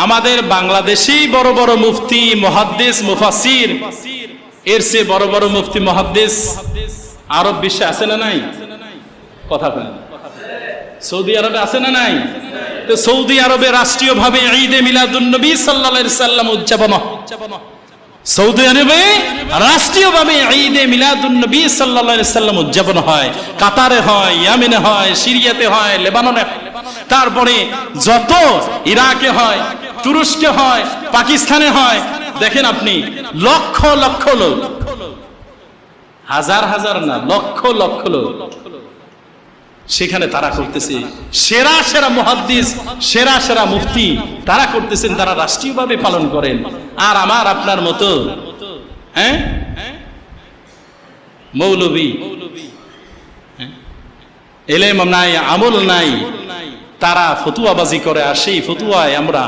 আমাদের বাংলাদেশেই বড় বড় মুফতি মুহাদ্দিস মুফাসসির, এর চেয়ে বড় বড় মুফতি মুহাদ্দিস আরব বিশ্বে আছে না নাই? কথা বলেন। সৌদি আরবে আছে না নাই? তো সৌদি আরবে রাষ্ট্রীয়ভাবে ঈদে মিলাদুন নবী সাল্লাল্লাহু আলাইহি সাল্লাম উদযাপন হয়। সৌদি আরবে রাষ্ট্রীয়ভাবে ঈদে মিলাদুন নবী সাল্লাল্লাহু আলাইহি সাল্লাম উদযাপন হয়। কাতারে হয়, ইয়েমেনে হয়, সিরিয়াতে হয়, লেবাননে হয়, তারপরে যত ইরাকে হয়, তুরস্কে হয়, পাকিস্তানে হয়। দেখেন আপনি লক্ষ লক্ষ লোক, হাজার হাজার না, লক্ষ লক্ষ লোক সেখানে তারা করতেছে। সেরা সেরা মুহাদ্দিস, সেরা সেরা মুফতি তারা করতেছেন, তারা রাষ্ট্রীয়ভাবে পালন করেন। আর আমার আপনার মতো মৌলবী, এলেম নাই, আমল নাই, তারা ফতুয়াবাজি করে, আর সেই ফতুয়ায় আমরা